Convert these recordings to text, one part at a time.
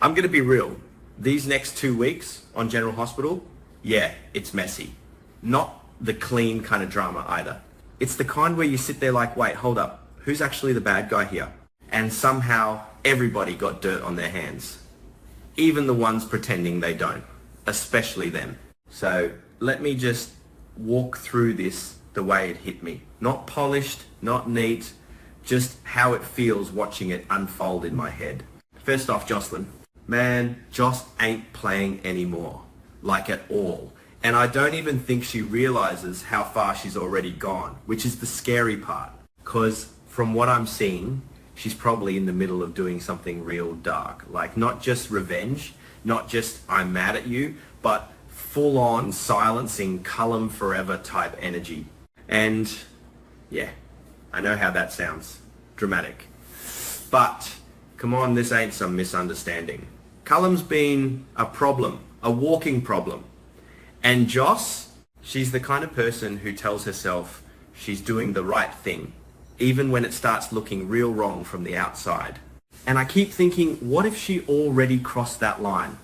I'm going to be real. These next 2 weeks on General Hospital, yeah, it's messy. Not the clean kind of drama either. It's the kind where you sit there like, wait, hold up. Who's actually the bad guy here? And somehow everybody got dirt on their hands. Even the ones pretending they don't. Especially them. So let me just walk through this the way it hit me. Not polished, not neat, just how it feels watching it unfold in my head. First off, Jocelyn. Man, Joss ain't playing anymore. Like at all. And I don't even think she realizes how far she's already gone, which is the scary part. Because from what I'm seeing, she's probably in the middle of doing something real dark. Like not just revenge, not just I'm mad at you, but full-on silencing Cullum forever type energy. And yeah, I know how that sounds. Dramatic. But come on, this ain't some misunderstanding. Cullum's been a problem, a walking problem. And Joss, she's the kind of person who tells herself she's doing the right thing, even when it starts looking real wrong from the outside. And I keep thinking, what if she already crossed that line?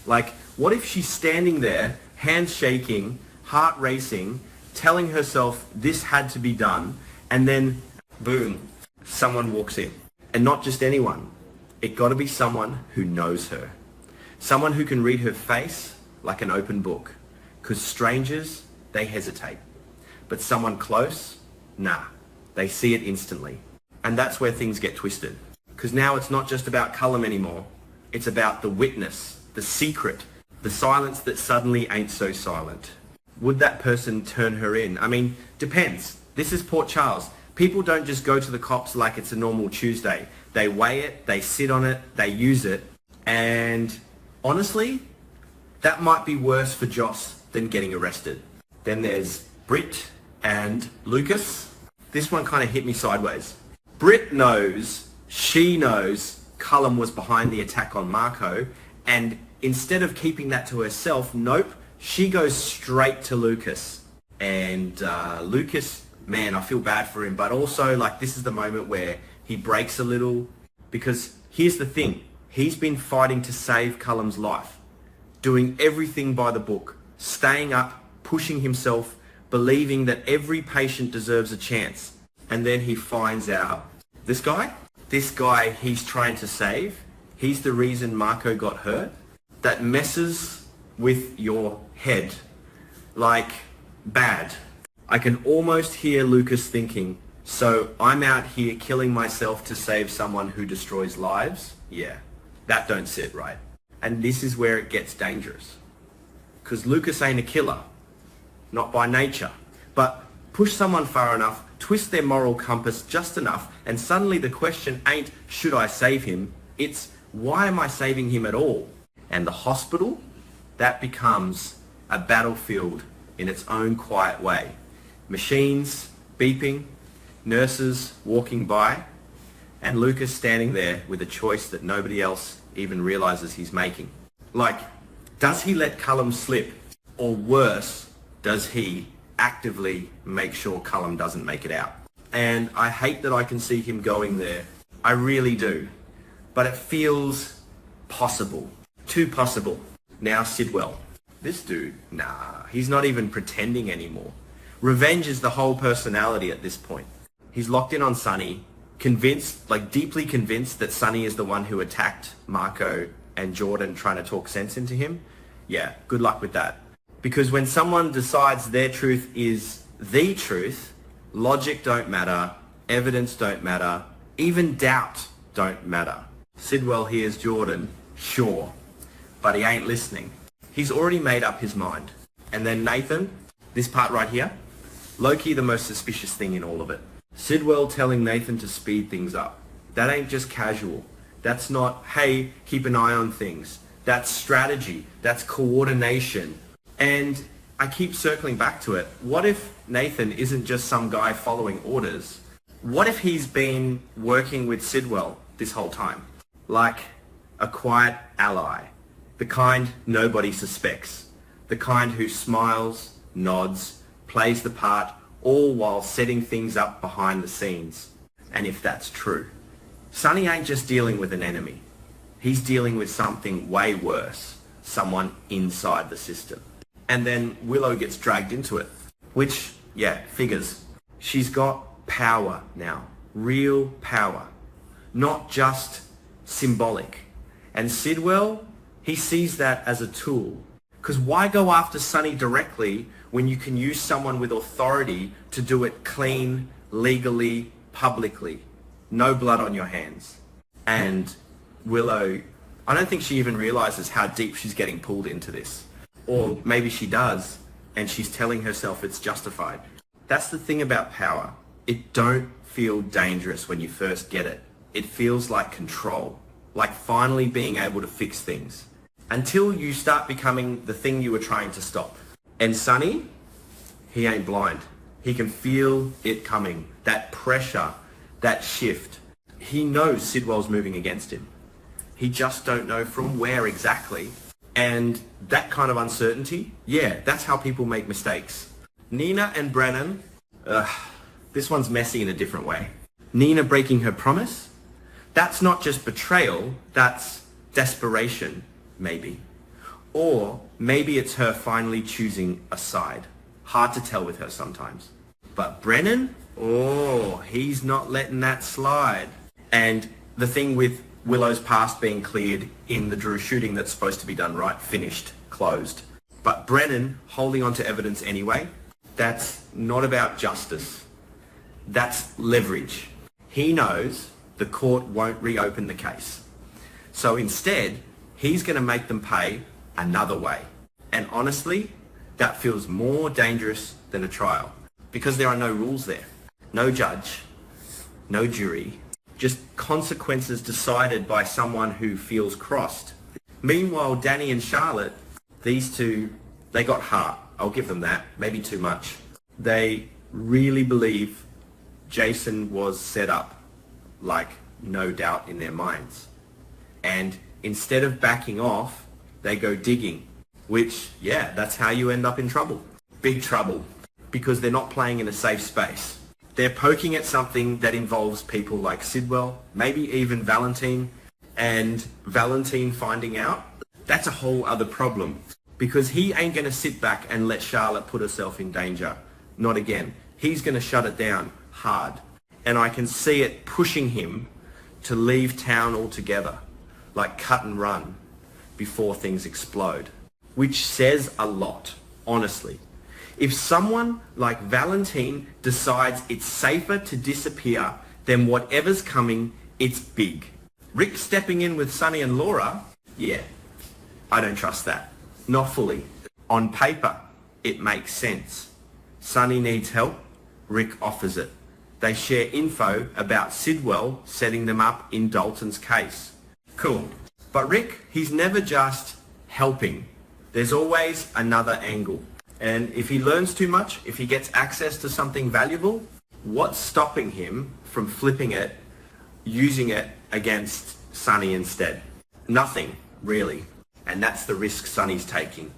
Like, what if she's standing there, hands shaking, heart racing, telling herself this had to be done, and then, boom, someone walks in. And not just anyone. It got to be someone who knows her. Someone who can read her face like an open book. Because strangers, they hesitate. But someone close, nah. They see it instantly. And that's where things get twisted. Because now it's not just about Cullum anymore. It's about the witness, the secret, the silence that suddenly ain't so silent. Would that person turn her in? I mean, depends. This is Port Charles. People don't just go to the cops like it's a normal Tuesday. They weigh it, they sit on it, they use it. And honestly, that might be worse for Joss than getting arrested. Then there's Britt and Lucas. This one kind of hit me sideways. Britt knows, she knows Cullum was behind the attack on Marco, and instead of keeping that to herself, nope, she goes straight to Lucas. And Lucas, man, I feel bad for him, but also like this is the moment where he breaks a little, because here's the thing, he's been fighting to save Cullum's life, doing everything by the book, staying up, pushing himself, believing that every patient deserves a chance. And then he finds out, this guy he's trying to save, he's the reason Marco got hurt. That messes with your head like bad. I can almost hear Lucas thinking, so I'm out here killing myself to save someone who destroys lives? Yeah, that don't sit right. And this is where it gets dangerous. Because Lucas ain't a killer, not by nature. But push someone far enough, twist their moral compass just enough, and suddenly the question ain't, should I save him? It's, why am I saving him at all? And the hospital, that becomes a battlefield in its own quiet way. Machines beeping, nurses walking by, and Lucas standing there with a choice that nobody else even realizes he's making. Like, does he let Cullum slip? Or worse, does he actively make sure Cullum doesn't make it out? And I hate that I can see him going there. I really do. But it feels possible. Too possible. Now Sidwell. This dude, nah, he's not even pretending anymore. Revenge is the whole personality at this point. He's locked in on Sonny, convinced, like deeply convinced that Sonny is the one who attacked Marco and Jordan trying to talk sense into him. Yeah, good luck with that. Because when someone decides their truth is the truth, logic don't matter, evidence don't matter, even doubt don't matter. Sidwell hears Jordan, sure, but he ain't listening. He's already made up his mind. And then Nathan, this part right here, low-key the most suspicious thing in all of it. Sidwell telling Nathan to speed things up. That ain't just casual. That's not, hey, keep an eye on things. That's strategy. That's coordination. And I keep circling back to it. What if Nathan isn't just some guy following orders? What if he's been working with Sidwell this whole time? Like a quiet ally. The kind nobody suspects. The kind who smiles, nods, plays the part, all while setting things up behind the scenes. And if that's true, Sonny ain't just dealing with an enemy. He's dealing with something way worse, someone inside the system. And then Willow gets dragged into it, which, yeah, figures. She's got power now, real power, not just symbolic. And Sidwell, he sees that as a tool. Because why go after Sonny directly when you can use someone with authority to do it clean, legally, publicly? No blood on your hands. And Willow, I don't think she even realizes how deep she's getting pulled into this. Or maybe she does, and she's telling herself it's justified. That's the thing about power. It don't feel dangerous when you first get it. It feels like control, like finally being able to fix things. Until you start becoming the thing you were trying to stop. And Sonny, he ain't blind. He can feel it coming. That pressure, that shift. He knows Sidwell's moving against him. He just don't know from where exactly. And that kind of uncertainty, yeah, that's how people make mistakes. Nina and Brennan, this one's messy in a different way. Nina breaking her promise, that's not just betrayal, that's desperation, maybe. Or maybe it's her finally choosing a side. Hard to tell with her sometimes. But Brennan, oh, he's not letting that slide. And the thing with Willow's past being cleared in the Drew shooting that's supposed to be done right, finished, closed. But Brennan holding on to evidence anyway, that's not about justice. That's leverage. He knows the court won't reopen the case. So instead, he's going to make them pay another way. And honestly, that feels more dangerous than a trial because there are no rules there. No judge, no jury, just consequences decided by someone who feels crossed. Meanwhile, Danny and Charlotte, these two, they got heart. I'll give them that. Maybe too much. They really believe Jason was set up, like no doubt in their minds. And instead of backing off, they go digging, which, yeah, that's how you end up in trouble. Big trouble. Because they're not playing in a safe space. They're poking at something that involves people like Sidwell, maybe even Valentine, and Valentine finding out, that's a whole other problem. Because he ain't going to sit back and let Charlotte put herself in danger. Not again. He's going to shut it down hard. And I can see it pushing him to leave town altogether, like cut and run before things explode. Which says a lot, honestly. If someone like Valentine decides it's safer to disappear than whatever's coming, it's big. Rick stepping in with Sonny and Laura, yeah, I don't trust that. Not fully. On paper, it makes sense. Sonny needs help, Rick offers it. They share info about Sidwell setting them up in Dalton's case. Cool. But Rick, he's never just helping. There's always another angle. And if he learns too much, if he gets access to something valuable, what's stopping him from flipping it, using it against Sonny instead? Nothing, really. And that's the risk Sonny's taking.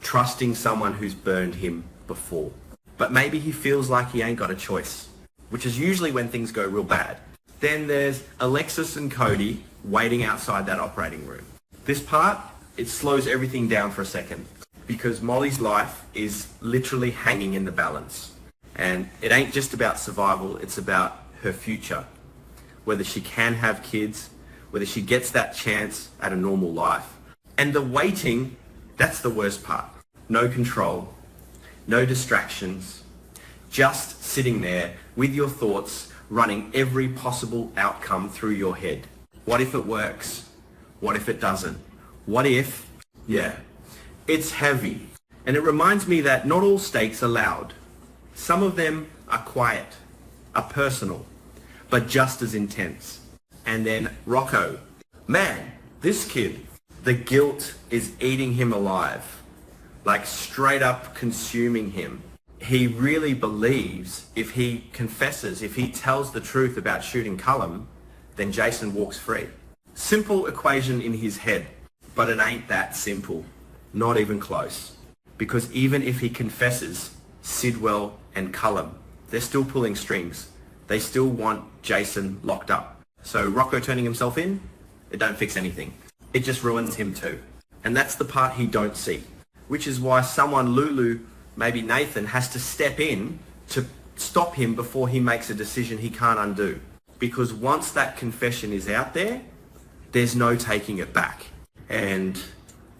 Trusting someone who's burned him before. But maybe he feels like he ain't got a choice, which is usually when things go real bad. Then there's Alexis and Cody waiting outside that operating room. This part, it slows everything down for a second because Molly's life is literally hanging in the balance. And it ain't just about survival, it's about her future. Whether she can have kids, whether she gets that chance at a normal life. And the waiting, that's the worst part. No control, no distractions, just sitting there with your thoughts running every possible outcome through your head. What if it works? What if it doesn't? What if? Yeah, it's heavy. And it reminds me that not all stakes are loud. Some of them are quiet, are personal, but just as intense. And then Rocco. Man, this kid, the guilt is eating him alive. Like straight up consuming him. He really believes if he confesses, if he tells the truth about shooting Cullum, then Jason walks free. Simple equation in his head, but it ain't that simple. Not even close. Because even if he confesses, Sidwell and Cullum, they're still pulling strings. They still want Jason locked up. So Rocco turning himself in? It don't fix anything. It just ruins him too. And that's the part he don't see. Which is why someone, Lulu, maybe Nathan, has to step in to stop him before he makes a decision he can't undo. Because once that confession is out there, there's no taking it back. And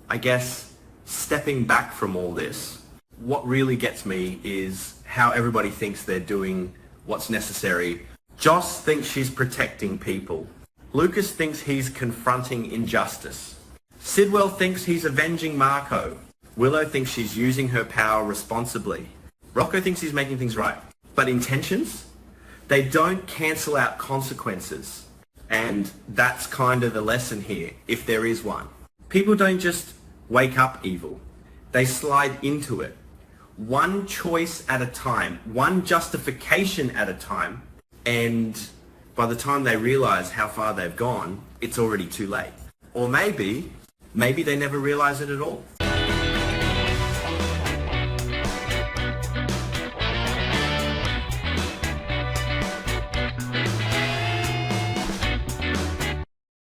I guess stepping back from all this, what really gets me is how everybody thinks they're doing what's necessary. Joss thinks she's protecting people. Lucas thinks he's confronting injustice. Sidwell thinks he's avenging Marco. Willow thinks she's using her power responsibly. Rocco thinks he's making things right. But intentions? They don't cancel out consequences. And that's kind of the lesson here, if there is one. People don't just wake up evil. They slide into it. One choice at a time, one justification at a time, and by the time they realize how far they've gone, it's already too late. Or maybe they never realize it at all.